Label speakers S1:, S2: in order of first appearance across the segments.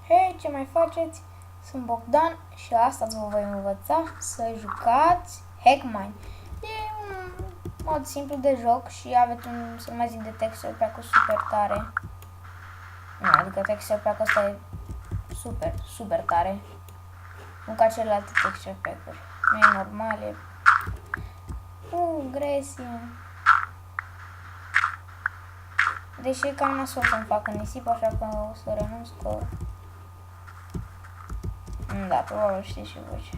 S1: Hei, ce mai faceți? Sunt Bogdan și astăzi vă voi învăța să jucați Hackmine. E un mod simplu de joc și aveți un, să nu mai zic, de texture pack super tare. Nu, adică texture pack ăsta e super tare. Nu ca celelalte texture pack-uri. Nu e normal, e... gresie. Deși e cam nasol să-mi fac în nisip, așa că o să renunț că... Da, probabil știți și voi ce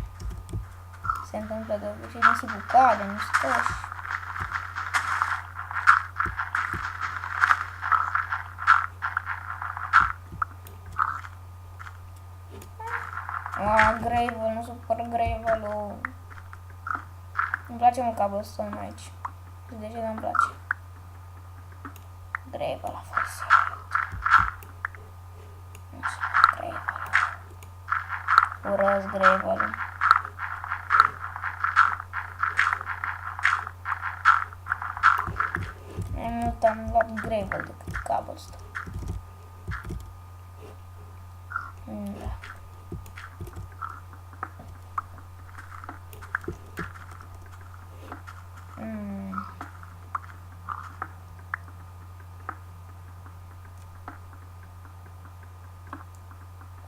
S1: se întâmplă de obicei, nisipul cade, nu stă și... Gravel, nu supăr Gravel-ul. Îmi place mult cobblestone aici. De ce nu-mi place? Gravel a fost. Nu supăr Gravel. Urăsc Gravel-ul. Mai mult am luat Gravel decât cobblestone. Da.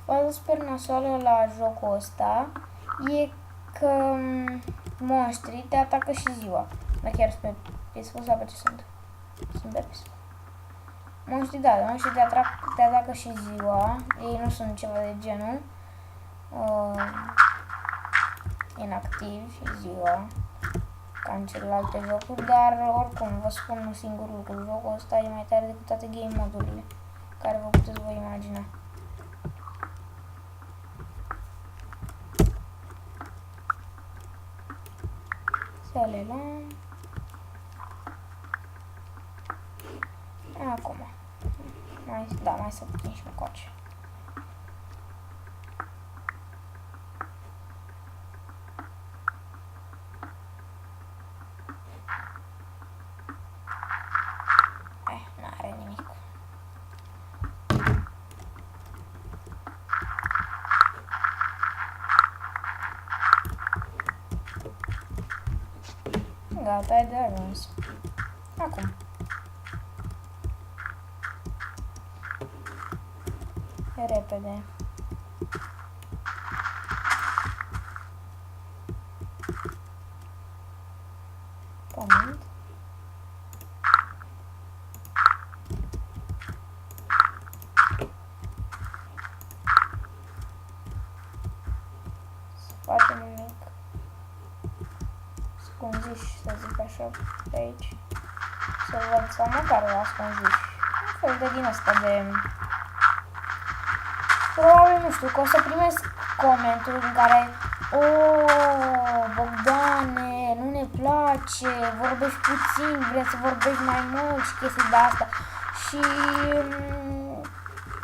S1: Faza super nasoală la jocul ăsta e că monștrii te atacă și ziua. Dar chiar sunt pe peaceful sau pe ce sunt? Sunt pe peaceful. Monștrii te atacă și ziua. Ei nu sunt ceva de genul inactivi ziua, ca în celelalte jocuri, dar oricum vă spun un singur lucru, jocul ăsta e mai tare decât toate game modurile care vă puteți voi imagina. Să le luăm. Acum. Mai să putem și încoace. N-are nimic. Gata, e de ajuns. Acum. Repede. Pământ. Să facem nimic. Scunziș, să zic așa, pe aici. Să văd, sau măcar la scunziș. Un fel de din asta de... Probabil, nu știu, că o să primesc comenturi în care Bogdane, nu ne place, vorbești puțin, vrei să vorbești mai mult și chestii de asta. Și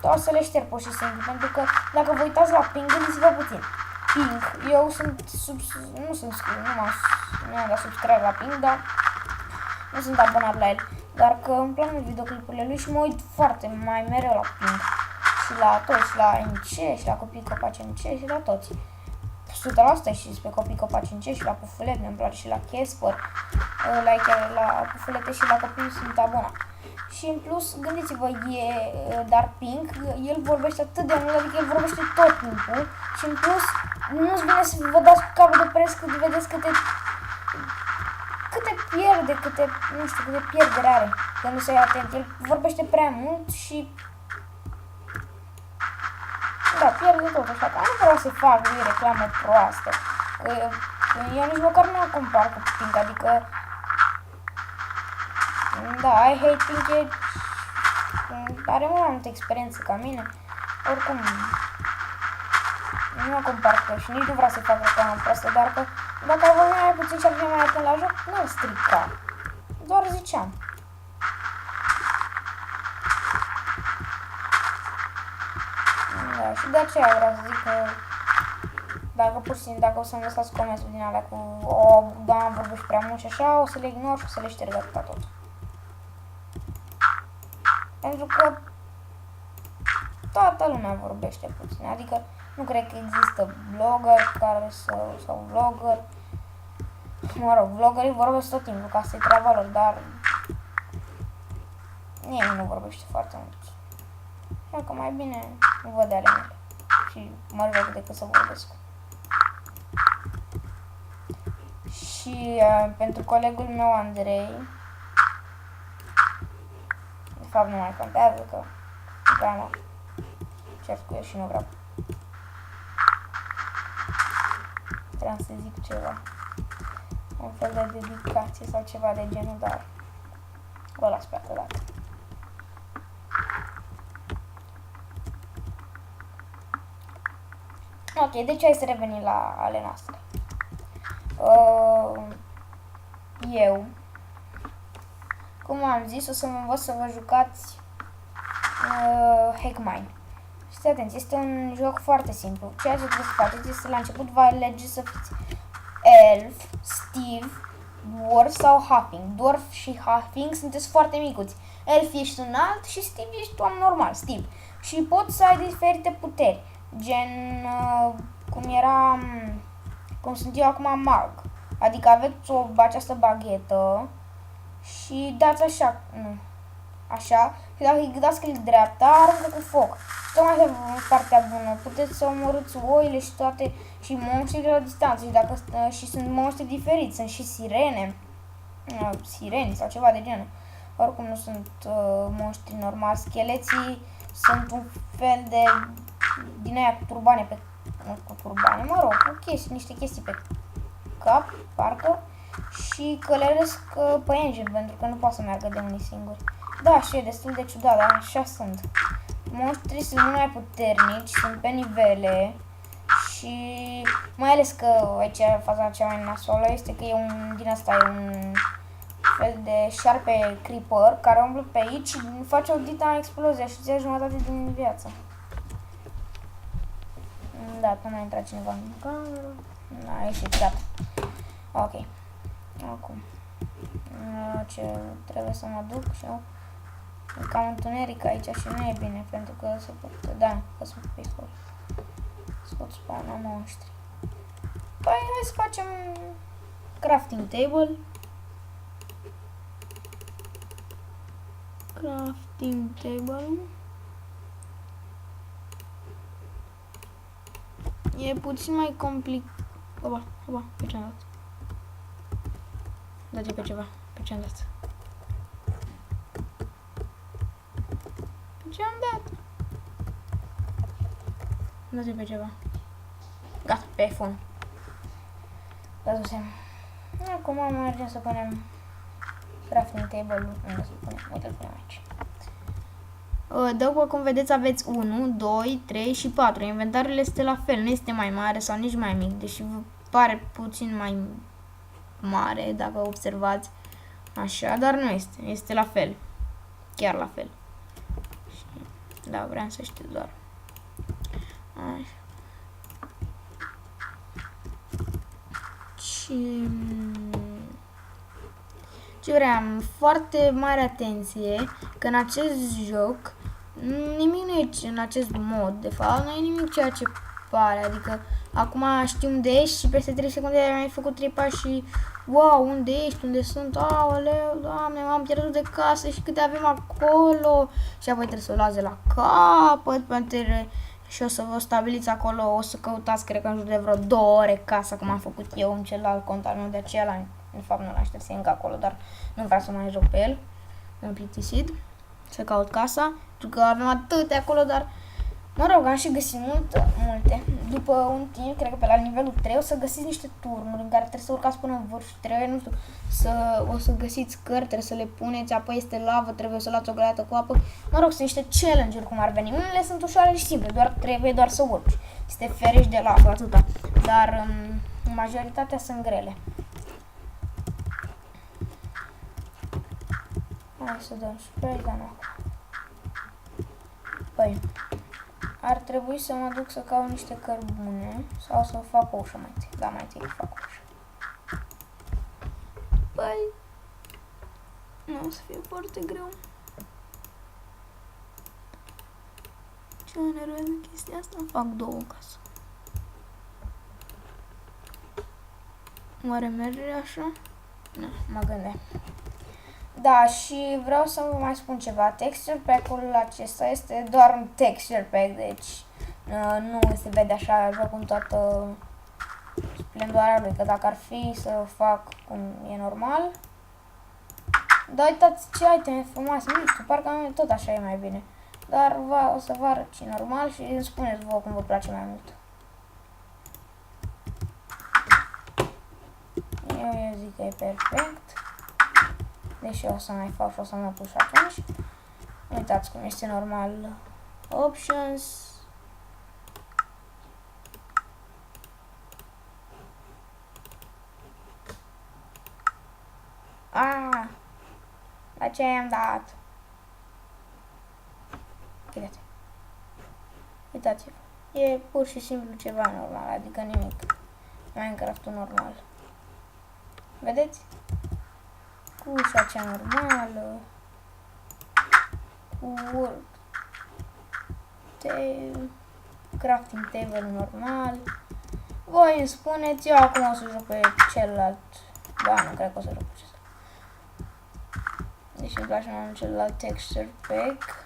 S1: o să le șterg pur și simplu, pentru că dacă vă uitați la ping, gândiți-vă puțin. Ping, eu sunt nu am dat subscribe la ping, dar nu sunt abonat la el. Dar că îmi plac videoclipurile lui și mă uit foarte mai mereu la ping. Și la toți, la MC, și la Copii Copaci MC, și la toți. 100% și pe Copii Copaci MC, și la Pufulete, îmi place și la Casper, la Pufulete și la Copii sunt abonat. Și în plus, gândiți-vă, dar Pink, el vorbește atât de mult, adică el vorbește tot timpul. Și în plus, nu-ți vine să vă dați cu capul de pereți când vedeți câte pierdere are când nu se ia atent. El vorbește prea mult și da, pierde tot, așa că nu vreau să fac lui reclamă proastă. Că eu nici măcar nu o compar cu Pink, adică da, I hate Pink are mult mai multă experiență ca mine. Oricum, nu o compar cu el și nici nu vreau să fac reclamă proastă, doar că dacă ar vorbi mai puțin și ar fi mai atent la joc, nu îl strica. Doar ziceam. Da, și de aceea vreau să zic că dacă pur și simplu, dacă o să-mi lăsați comentul din alea cu Bogdan, vorbești prea mult și așa, o să le ignor și o să le șterg atâta tot. Pentru că toată lumea vorbește puțin. Adică nu cred că există blogger care sau vlogger. Mă rog, vloggerii vorbesc tot timpul, ca să-i treaba lor, dar nimeni nu vorbește foarte mult. Așa că mai bine nu văd ale mele și mă rog decât să vorbesc. Și pentru colegul meu Andrei, de fapt nu mai contează că mă cert cu el și nu vreau. Vreau să zic ceva, un fel de dedicație sau ceva de genul, dar o las pe altă dată. Ok, deci hai să revenim la ale noastre. Eu, cum am zis, o să mă învăț să vă jucați Hackmine. Știți, atenți, este un joc foarte simplu. Ceea ce trebuie să faceți este la început vă alege să fiți Elf, Steve, Dwarf sau Halfling. Dwarf și Halfling sunteți foarte micuți. Elf ești înalt și Steve ești om normal, Steve. Și poți să ai diferite puteri. Gen, cum sunt eu acum mag. Adică aveți această baghetă și dați așa, așa, și dacă îi dați click dreapta, aruncă cu foc. Tocmai pe partea bună, puteți să omorâți oile și toate, și monștri de la distanță, și, și sunt monștri diferiți, sunt și sireni sau ceva de genul. Oricum nu sunt monștri normali, scheleții sunt un fel de din aia cu turbane mă rog, cu niște chestii pe cap, parcă, și călăresc păienjeni, pentru că nu poate să meargă de unii singuri. Da, și e destul de ciudat, dar așa sunt. Monștrii sunt mult mai puternici, sunt pe nivele și mai ales că aici faza cea mai nasoală este că e din asta, e un fel de șarpe creeper care umblă pe aici și face o dita în explozie și îți ia jumătate din viață. Da, nu mai intra cineva în cameră. Da, a ieșit, gata. Ok. Acum. Ce trebuie să mă duc și eu. E cam întuneric aici și nu e bine, pentru că se pot... Da, că sunt pe acolo. Se pot spawna monștri. Păi, hai să facem crafting table. Crafting table. E puțin mai complicat. Oba, pe ce am dat? Dați pe ceva. Pe ce am dat? Pe ce am dat? Dați pe ceva. Gata, pe iPhone. Dați-o. Acum mergem să punem crafting table. Unde să punem? Uite, îl punem aici. După cum vedeți aveți 1, 2, 3 și 4. Inventarul este la fel, nu este mai mare sau nici mai mic, deși vă pare puțin mai mare dacă observați așa, dar nu este, este la fel, chiar la fel. Da, vreau să știu doar. Așa. Ce vreau, foarte mare atenție că în acest joc nimic nu e în acest mod, de fapt, nu e nimic ceea ce pare, adică acum știi unde ești și peste 3 secunde ai mai făcut 3 pași și wow, unde ești, unde sunt, aoleu, doamne, m-am pierdut de casă și câte avem acolo și apoi trebuie să o luați de la capăt și o să vă stabiliți acolo, o să căutați, cred că în jur de vreo 2 ore casa, cum am făcut eu în celălalt cont al meu, de aceea în fapt nu l-am șters încă acolo, dar nu vreau să mai joc pe el, m-am plictisit să caut casa, pentru că avem atâtea acolo, dar mă rog, am și găsit multe. După un timp, cred că pe la nivelul 3 o să găsiți niște turnuri în care trebuie să urcați până în vârf și trebuie, nu știu, o să găsiți cărți, trebuie să le puneți, apoi este lavă, trebuie să luați o găleată cu apă. Mă rog, sunt niște challenge-uri cum ar veni. Unele sunt ușoare și simple, trebuie doar să urci. Să te ferești de lavă, atâta. Dar majoritatea sunt grele. Hai să dăm spray, dar nu. Păi, ar trebui să mă duc să caut niște cărbune sau să fac o ușă mai întâi. Da, mai întâi fac o ușă. Păi, nu o să fie foarte greu. Ce Ce mă enervează chestia asta? Fac două în casă. Oare merge așa? Nu, mă gândeam. Da, și vreau să vă mai spun ceva. Texture pack-ul acesta este doar un texture pack, deci nu se vede așa cum toată splendoarea lui, că dacă ar fi să fac cum e normal. Dar uitați ce iteme frumoase, nu știu, parcă tot așa e mai bine. Dar o să vă arăt ce normal și îmi spuneți vouă cum vă place mai mult. Eu zic că e perfect. Deși o să mai fac și o să mă pun și atunci. Uitați cum este normal. Options. La ce i-am dat? Uitați. Uitați-vă. E pur și simplu ceva normal, adică nimic. Minecraft-ul normal. Vedeți? Cu ușa cea normală. Cu crafting table normal. Voi îmi spuneți, eu acum o să joc pe celălalt. Da, nu cred că o să joc pe acesta. Deci îmi place mai mult celălalt texture pack.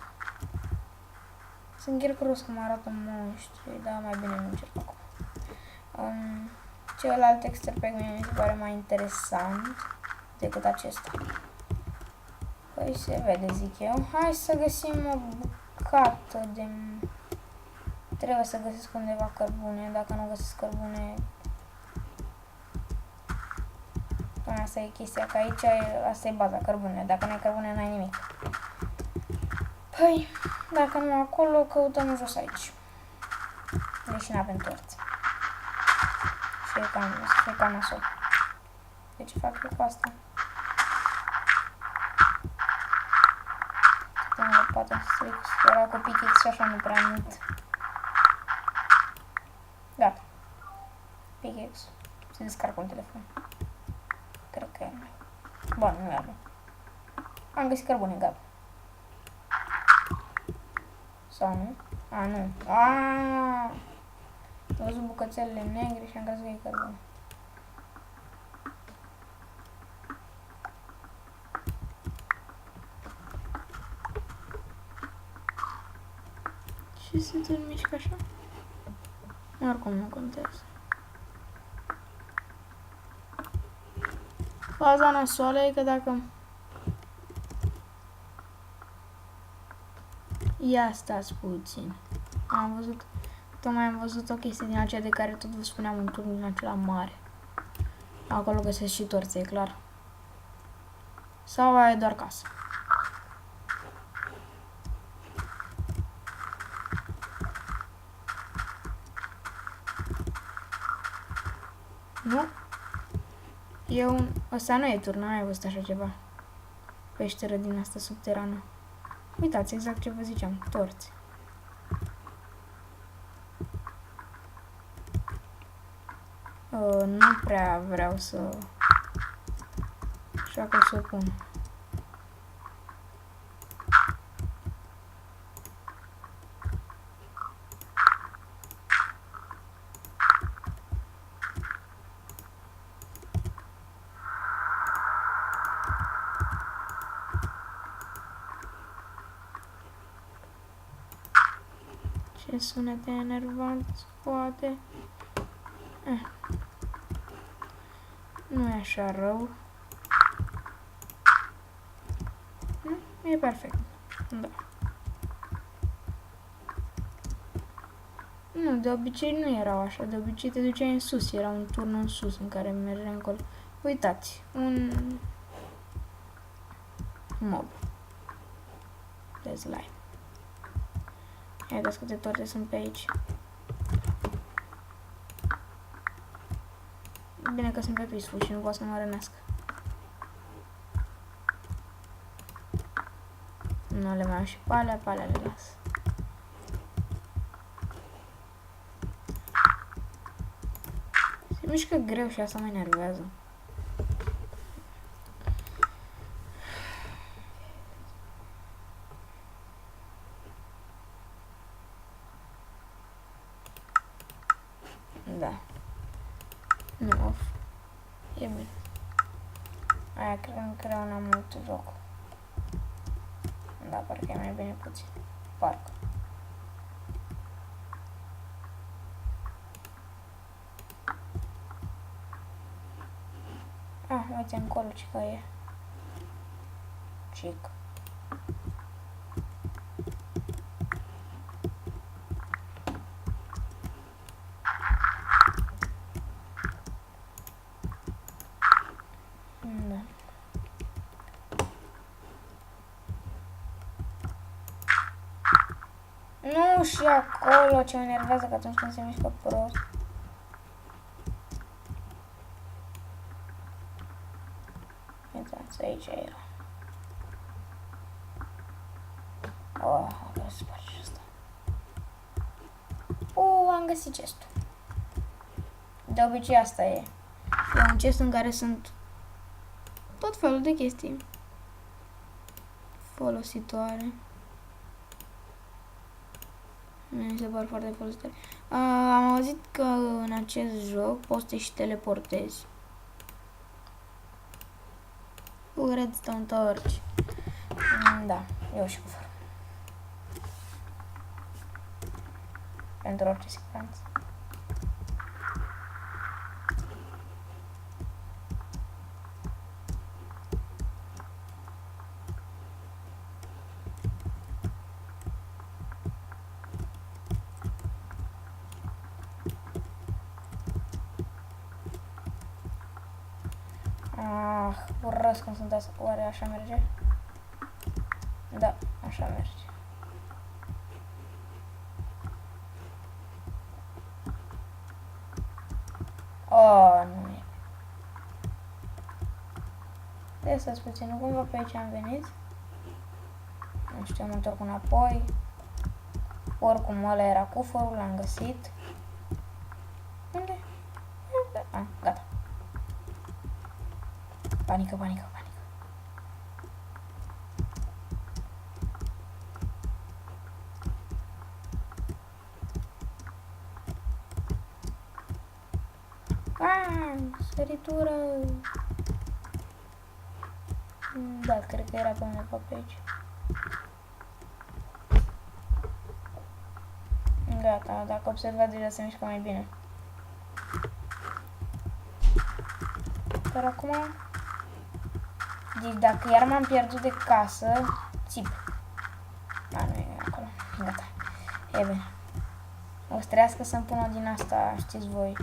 S1: Sunt ghircros că mă arată monștri, dar mai bine nu încerc acum. Celălalt texture pack mi se pare mai interesant decât acesta. Păi se vede, zic eu. Hai să găsim o bucată de... Trebuie să găsesc undeva cărbune. Dacă nu găsesc cărbune... Asta e chestia, că aici asta e baza, cărbune. Dacă nu ai cărbune, n-ai nimic. Păi, dacă nu acolo, căutăm jos aici. Deși n-avem torți. Și e cam nasol. De ce fac eu cu asta? Stăm lopata, stric, era cu pickaxe și așa nu prea mult. Gata. Pickaxe. Se descarcă un telefon. Cred că e mai. Bun, nu e bun. Am găsit cărbune, gata. Sau nu? A, nu. Aaaa! Am văzut bucățelele negre și am crezut că e cărbune. Și se tot mișcă așa? Oricum nu contează. Faza nasoală e că dacă... Ia stați puțin. Am văzut... Tocmai am văzut o chestie din aceea de care tot vă spuneam, un turn din acela mare. Acolo găsesc și torțe, e clar. Sau aia e doar casă. Nu? Ăsta nu e turn, n-ai văzut așa ceva. Peșteră din asta subterană. Uitați, exact ce vă ziceam, torți. Nu prea vreau să... Așa că o să o pun. Ce sunete enervant, poate. Nu e așa rău. E perfect. Da. Nu, de obicei nu erau așa. De obicei te duceai în sus. Era un turn în sus în care mergeai încolo. Uitați, un mob de slime. Haideți câte torte sunt pe aici. Bine că sunt pe peaceful și nu pot să mă rănească. Nu le mai am și pe alea le las. Se mișcă greu și asta mă enervează. Da. Nu, of. E bine. Aia cred n-am mult jocul. Da, parcă e mai bine puțin. Parcă. Ah, uite încolo ce că e. Cic. Da. Nu, și acolo ce mă enervează că atunci când se mișcă prost. Uitați, aici era. Oh, vreau să sparge asta. Am găsit chestul. De obicei asta e. E un chest în care sunt tot felul de chestii folositoare. Mi se par foarte folositoare. Am auzit că în acest joc poți să te și teleportezi. Cu redstone torch. Da, eu și cu fără. Pentru orice siguranță. Urăsc când sunt asta. Oare așa merge? Da, așa merge. Oh, nu e. Trebuie să-ți puțin, nu cumva pe aici am venit. Nu știu, mă întorc înapoi. Oricum ăla era cufărul, l-am găsit. Unde? Gata. Panică, panică, panică. Săritură. Da, cred că era pe undeva pe aici. Gata, dacă observați deja se mișcă mai bine. Dar acum... Deci dacă iar m-am pierdut de casă, țip. Da, nu e acolo. Gata. E bine. O să trească să-mi pun o din asta, știți voi.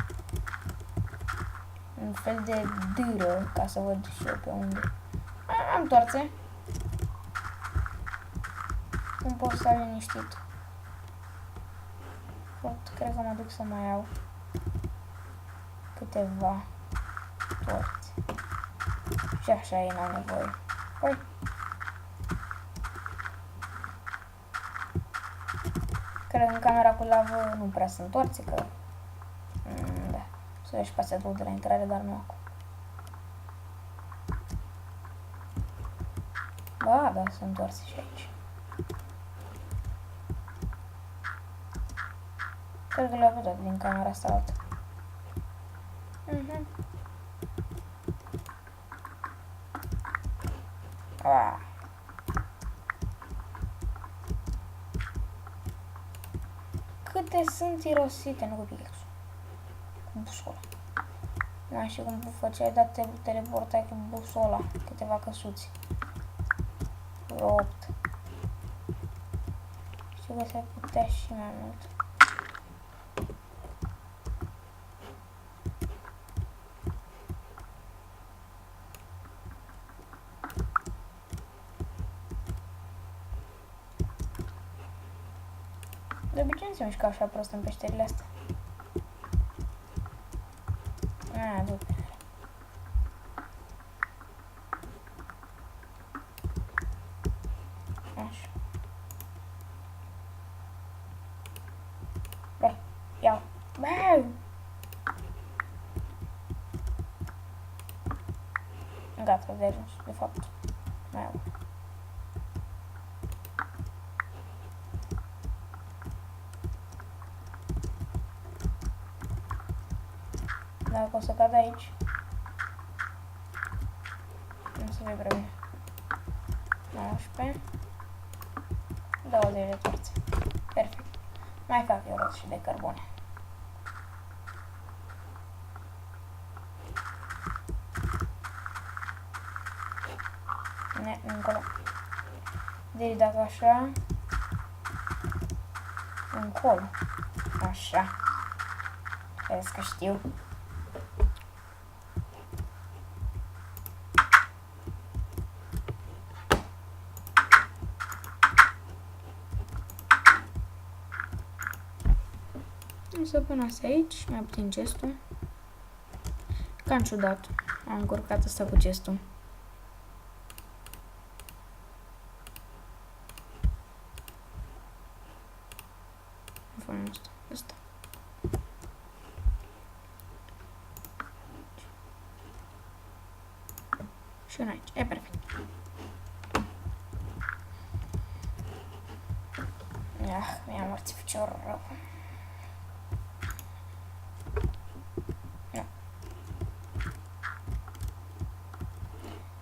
S1: Un fel de dâră, ca să văd și eu pe unde. Am torțe. Cum pot sta liniștit. Cred că mă duc să mai iau câteva torțe. Și așa e, n-am nevoie. Păi. Cred că în camera cu lavă nu prea sunt torțe, că... da. Să ieși pasetul de la intrare, dar nu acum. Ba, da, sunt torțe și aici. Cred că le-au pe toate din camera asta altă. Câte sunt irosite, nu cu pickaxe. Cu busola. Mai știu cum făceai, dar te teleportai cu busola. Câteva căsuți. 8. Știu că se putea și mai mult. De obicei nu se mișcă așa prost în peșterile astea. Du-te. Așa. Băi, iau. Băi! Gata, de ajuns, de fapt. Mai au. Dacă o să cad aici, nu se vede prea bine. 19, 20 de torțe. Perfect. Mai fac eu rost și de cărbune. Încolo. Deci dacă așa, încolo. Așa. Vezi că știu. O să pun asta aici, mai puțin gestul. Cam ciudat. Am încurcat asta cu gestul. Punem asta. Și una aici. E perfect. Mi-a mărțit piciorul rău.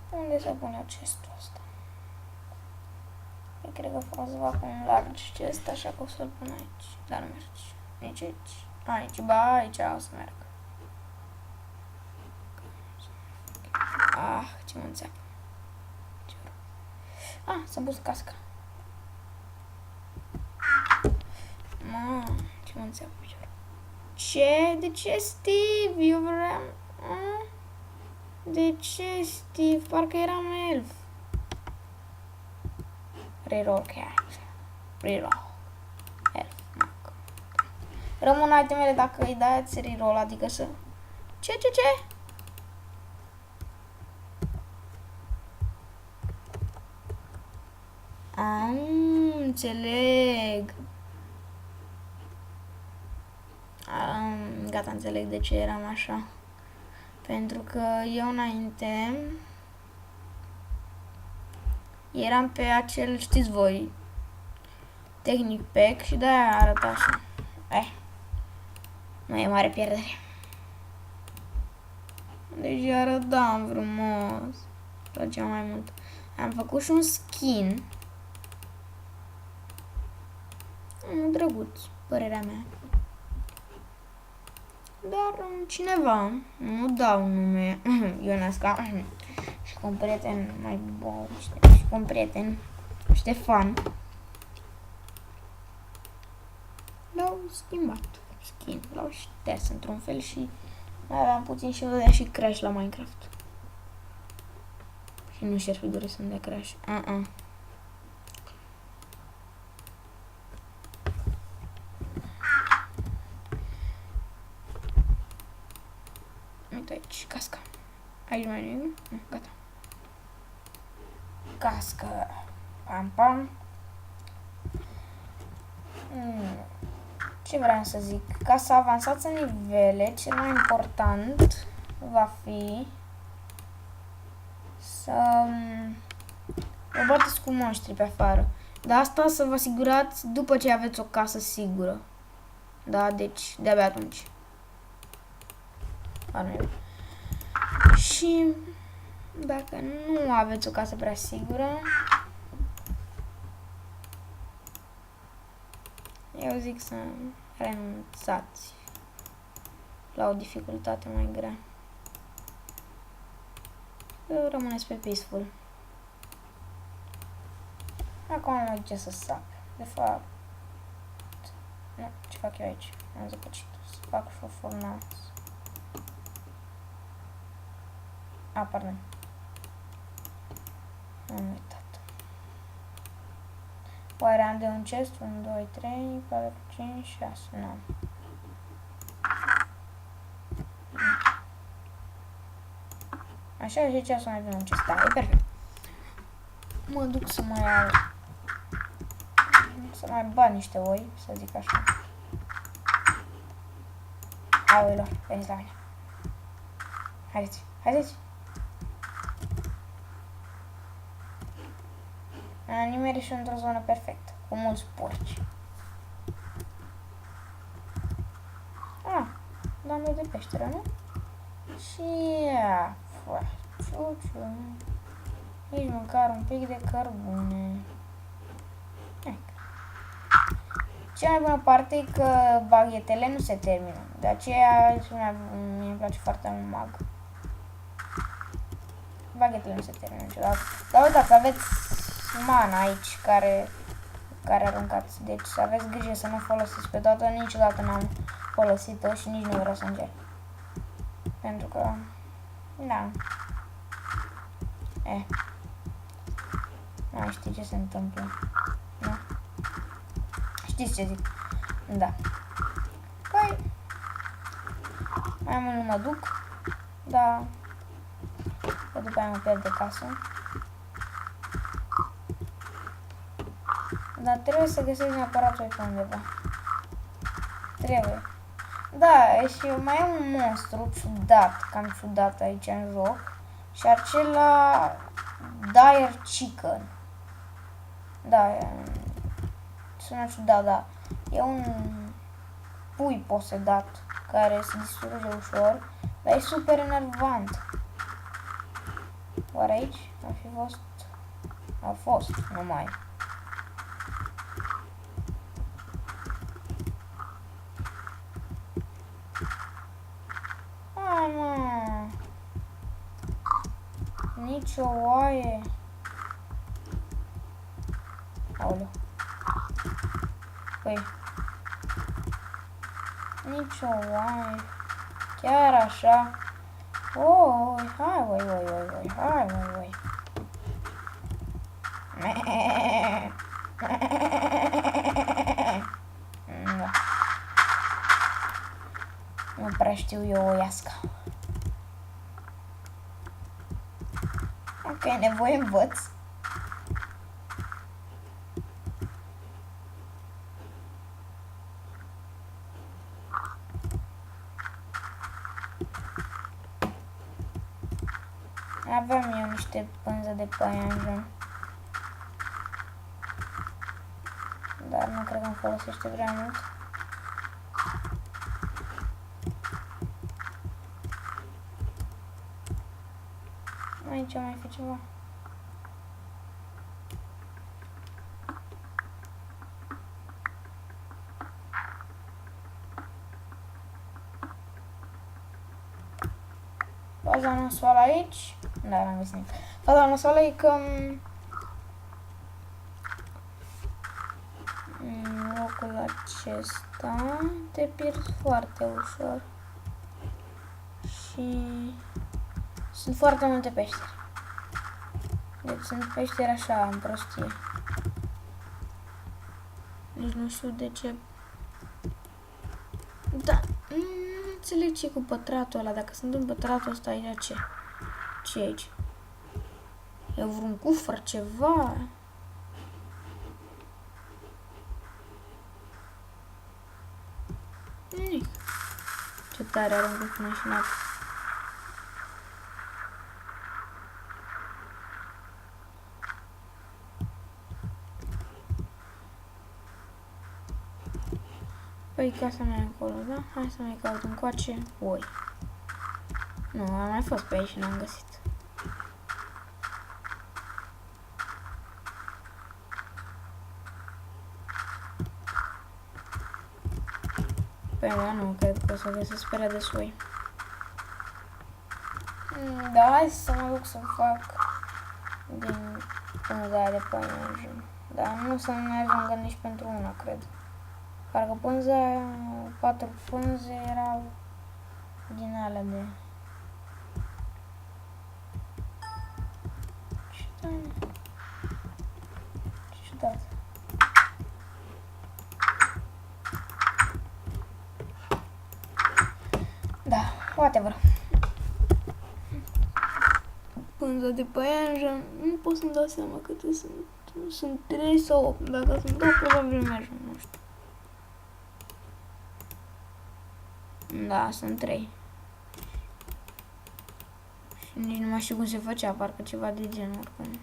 S1: Unde să pun eu chestul ăsta? Eu cred că vreau să fac un large chest, așa că o să-l pun aici. Dar nu merge. Nici aici. Aici, ba, aici o să merg. Ah, ce mă înțeapă. Ah, s-a pus casca. Ce mă înțeapă piciorul. Ce? De ce, Steve? Eu vreau... De ce, Steve? Parcă eram elf. Reroll character. Reroll. Elf. Rămân itemele dacă îi dați reroll, adică să... Ce? Înțeleg. Gata, înțeleg de ce eram așa. Pentru că eu înainte eram pe acel, știți voi, Technic Pack și de-aia arăta așa. Nu e mare pierdere. Deci arătam frumos. Plăcea mai mult. Am făcut și un skin. Drăguț, părerea mea. Dar cineva, nu dau nume, Ionesca, și cu un prieten mai bun, și cu un prieten, Ștefan, l-au schimbat skin, l-au șters într-un fel și mai aveam puțin și vedea și crash la Minecraft. Și nu și-ar fi dorit să-mi dea crash. Uite aici, casca. Aici mai nimic? Nu, gata. Cască. Pam. Ce vreau să zic? Ca să avansați în nivele, cel mai important va fi să vă bateți cu monștri pe afară. Dar asta să vă asigurați după ce aveți o casă sigură. Da, deci de-abia atunci. Și dacă nu aveți o casă prea sigură, eu zic să renunțați la o dificultate mai grea. Să rămâneți pe peaceful. Acum am ce să sap. De fapt, nu, ce fac eu aici? Am zăpăcit. Să fac și o furnață. Pardon. Am uitat. Oare am de un chest? 1, 2, 3, 4, 5, 6. Nu. Așa, și ce să mai avem un chest? Da, e perfect. Mă duc să mai iau... Să mai bat niște oi, să zic așa. Aoleu, veniți la mine. Haideți. Am nimerit și într-o zonă perfectă, cu mulți porci. Dame de peșteră, nu? Și ia, ciuciu. Nici măcar un pic de cărbune. Cea mai bună parte e că baghetele nu se termină. De aceea mie îmi place foarte mult mag. Baghetele nu se termină niciodată. Dar uitați, aveți mana aici care aruncați. Deci să aveți grijă să nu folosiți pe toată. Niciodată n-am folosit-o și nici nu vreau să încerc. Pentru că... Da. Nu știi ce se întâmplă. Nu? Știți ce zic? Da. Păi... Mai mult nu mă duc. Da. Că după aia mă pierd de casă. Dar trebuie să găsesc neapărat pe undeva. Trebuie. Da, și mai e un monstru ciudat, cam ciudat aici în joc. Și acela... Dire Chicken. Da, sună ciudat, da. E un pui posedat care se distruge ușor, dar e super enervant. Oare aici a fi fost? A fost, numai. Mă. Nici o oaie. Aoleu. Păi. Nici o oaie. Chiar așa. Oi, hai, oi, hai, oi. Da. Nu prea știu eu o iasca. Ok, nevoie învăț. Aveam eu niște pânză de păianjen. Dar nu cred că îmi folosește prea mult. Aici mai fi ceva. Faza nasoală aici. Da, n-am găsit nimic. Faza nasoală e că în locul acesta te pierzi foarte ușor. Și sunt foarte multe peșteri. Deci sunt peșteri așa, în prostie. Deci nu știu de ce. Da, nu înțeleg ce cu pătratul ăla. Dacă sunt în pătratul ăsta aici, ce? Ce e aici? E vreun cufăr, ceva? Nimic. Ce tare aruncă până și în apă. Păi casa mea e acolo, da? Hai să mai caut încoace. Oi. Nu, am mai fost pe aici și n-am găsit. Păi da, nu, cred că o să găsesc prea de soi. Da, hai să mă duc să fac din pânza de păianjen. Dar nu o să ne ajungă nici pentru una, cred. Parcă pânza, 4 pânze erau din alea de... Ce ciudat. Da, whatever. Pânza de păianjen, nu pot să-mi dau seama câte sunt. Sunt 3 sau 8, dacă sunt 2, probabil merg, nu știu. Da, sunt 3. Și nici nu mai știu cum se făcea, parcă ceva de genul oricum.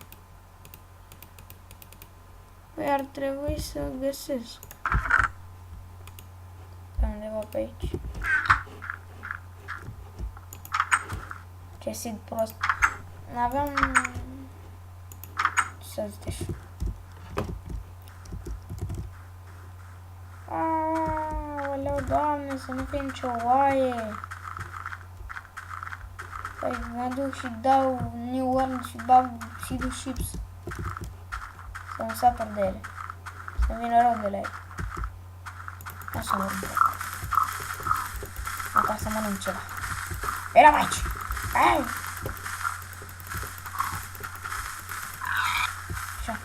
S1: Păi ar trebui să găsesc. Pe undeva pe aici. Ce sid prost. Aveam... Ce să zici? Aoleu, Doamne, să nu fie nicio oaie. Păi mă duc și dau New World și bag Seed Ships. Să mă sapăr de ele. Să vină rău de la ele. Așa mă rând. Măcar să mănânc ceva. Eram aici! Hai! Așa.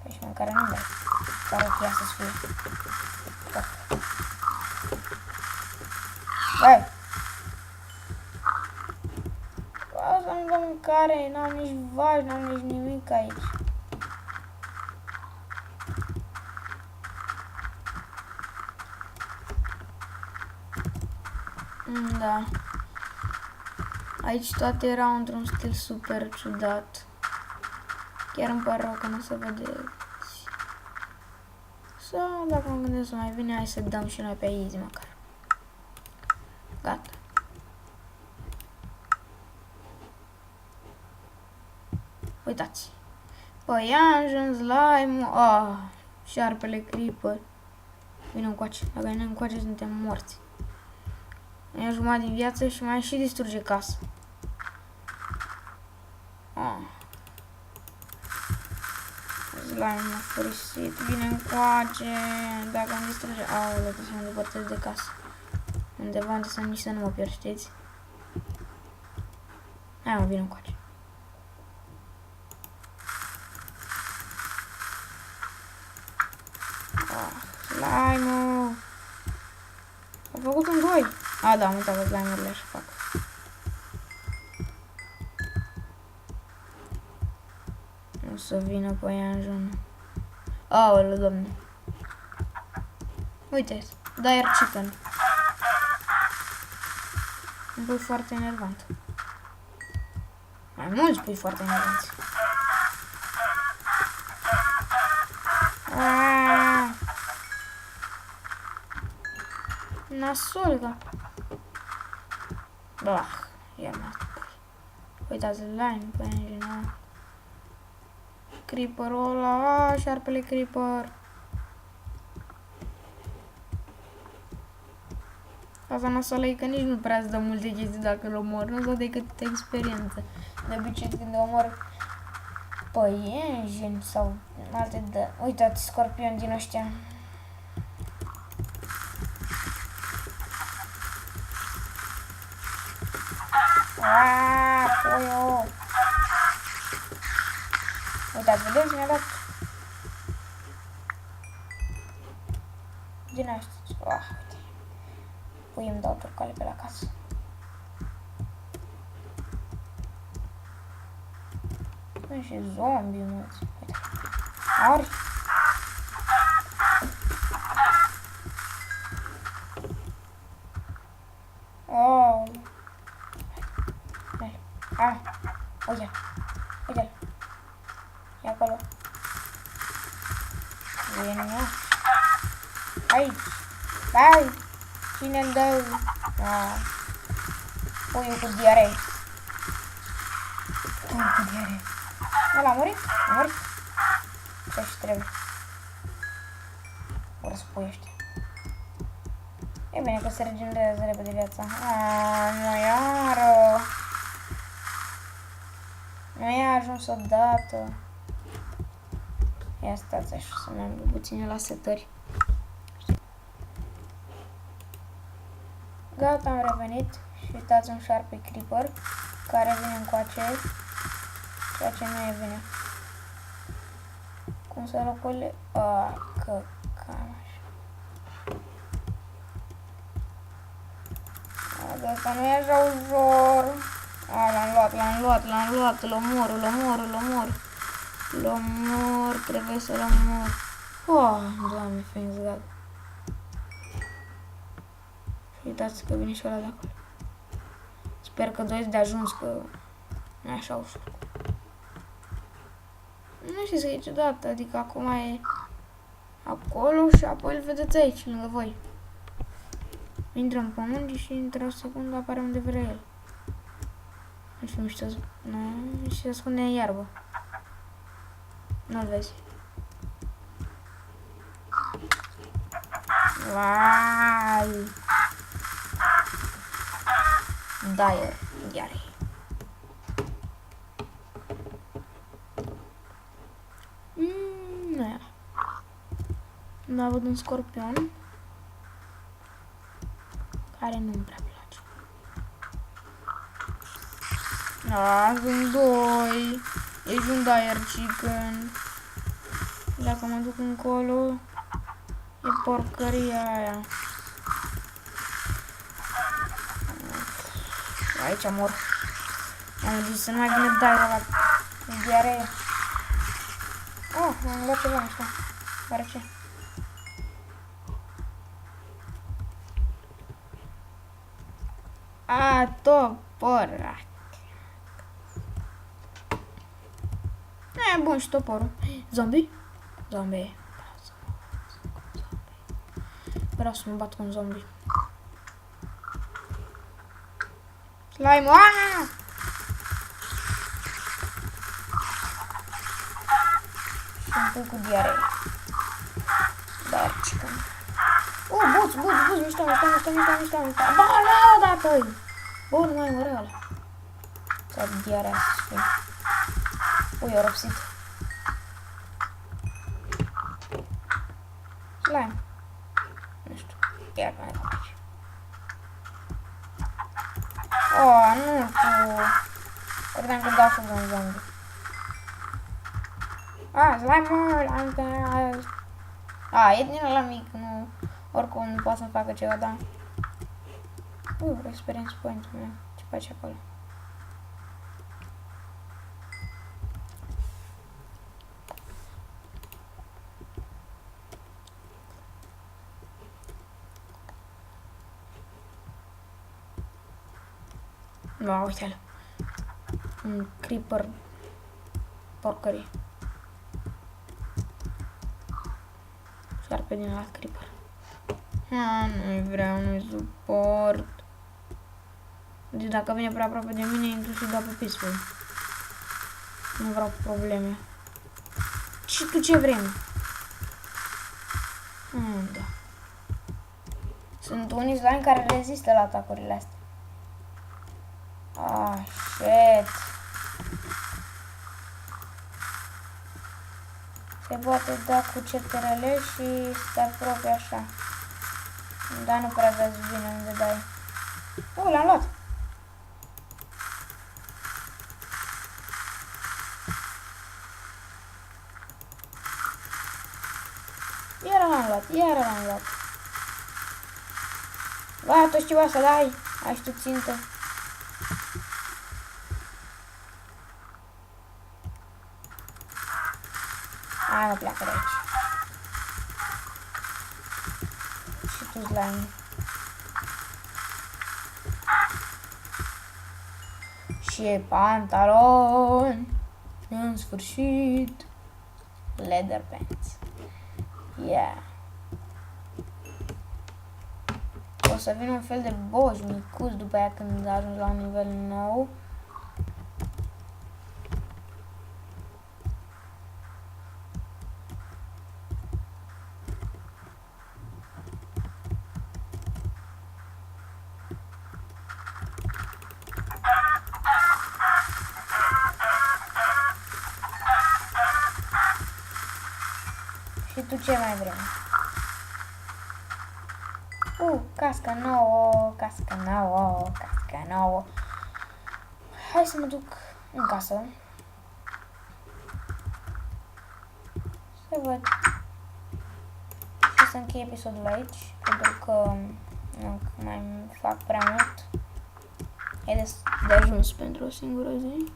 S1: Păi și mâncare nu dai. Dar ok, ia să-ți fie. Hai! Asta nu dă mâncare, n-am nici vaci, n-am nici nimic aici. Da. Aici toate erau într-un stil super ciudat. Chiar îmi pare rău că nu se vede. Sau dacă mă gândesc mai bine, hai să dăm și noi pe easy măcar. Gata. Uitați. Păianjen, slime-ul, șarpele creeper. Vine încoace. Dacă vine încoace, suntem morți. Ia jumătate din viață și mai și distruge casa. Slime a furisit. Vine încoace. Dacă îmi distruge... Aoleu, trebuie să mă îndepărtez de casă. Undeva unde să nici să nu mă pierd, știți? Hai mă, vine încoace. Slime-ul! A făcut un doi! Da, am uitat că slime-urile așa fac. O să vină păianjenul. Aoleu, Doamne! Uite, Dire Chicken. Un pui foarte enervant. Mai mulți pui foarte enervanți. Nasol, da. Ia mă. Uitați, slime, păianjenul. Creeperul ăla, șarpele creeper. Asta nasoală e că nici nu prea îți dă multe chestii dacă îl omori, nu-ți dă decât experiență. De obicei când omor păienjeni sau alte de... Uitați, scorpion din ăștia. Puiu! Uitați, vedeți, mi-a dat... Din astea. Uite. Pui îmi dau turcale pe la casă. Sunt și zombie, mulți. Uite. Ari. Uite. Uite-l. E acolo. Vine. Aici. Hai. Cine-mi dă? Puiul cu diaree. Puiul cu diaree. Ăla a murit? A murit? Ce-și trebuie? O răspui ăștia. E bine că se regenerează repede viața. Nu iară. Nu i-a ajuns odată. Ia stați așa să ne am puține la setări. Gata, am revenit și uitați un șarpe creeper care vine încoace, ceea ce nu e bine. Cum să locule? Că cam așa. Dar asta nu e așa ușor. L-am luat, îl omor, trebuie să-l omor. Doamne, fiind zgat. Uitați că vine și ăla de acolo. Sper că doi de ajuns, că nu e așa ușor. Nu știu să e ciudat, adică acum e acolo și apoi îl vedeți aici, lângă voi. Intră în pământ și într-o secundă apare unde vrea el. Nu știu, mișto, nu, și se ascunde în iarbă. Nu-l vezi. Vai! Dire, iar. Nu era. Mai văd un scorpion care nu-mi prea place. Sunt doi. Ești un dire chicken. Dacă mă duc încolo, e porcăria aia. Aici mor. Am zis să nu mai vină dire-ul ăla. E diaree. Oh, am luat ceva ăsta. Oare ce? Topor. E bun și toporul. Zombie? Zombie. Vreau să mă bat cu un zombie. Slime! Și un pic cu diaree. Dar chicken. Buț, mișto. Ba, la odată! Bun, mai mă ăla. Sau diarea să fie. Eu ropsit. Slime. Nu știu. Chiar mai aici. Nu știu. Credeam că dau foc un zombie. Slime-ul! E din ăla mic, nu. Oricum nu poate să facă ceva, da. Experience point-ul meu. Ce face acolo? Uite-l. Un creeper porcărie. Șarpe din alt creeper. Nu-i vreau, nu-i suport. Deci dacă vine prea aproape de mine, intru și dau pe peaceful. Nu vreau probleme. Și tu ce vrei? Da. Sunt unii slime care rezistă la atacurile astea. Shit. Se poate da cu CTRL și se apropie așa. Dar nu prea vezi bine unde dai. L-am luat. Iar l-am luat. Ba, tu știi să dai. Ai și tu țintă. Nu pleacă de aici. Și tu slime. Și pantalon. În sfârșit. Leather pants. Yeah. O să vină un fel de boș micuț după aia când ajungi la un nivel nou. Și tu ce mai vrei? Casca nouă. Hai să mă duc în casă. Să văd. Și să închei episodul aici, pentru că nu mai fac prea mult. E de ajuns pentru o singură zi.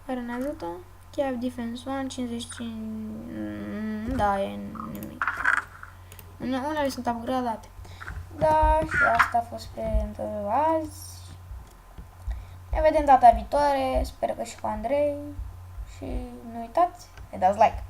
S1: Care ne ajută? Chiar defense 1, 55... Da, e nimic. Unele sunt upgradate. Da, și asta a fost pentru azi. Ne vedem data viitoare, sper că și cu Andrei și nu uitați, ne dați like.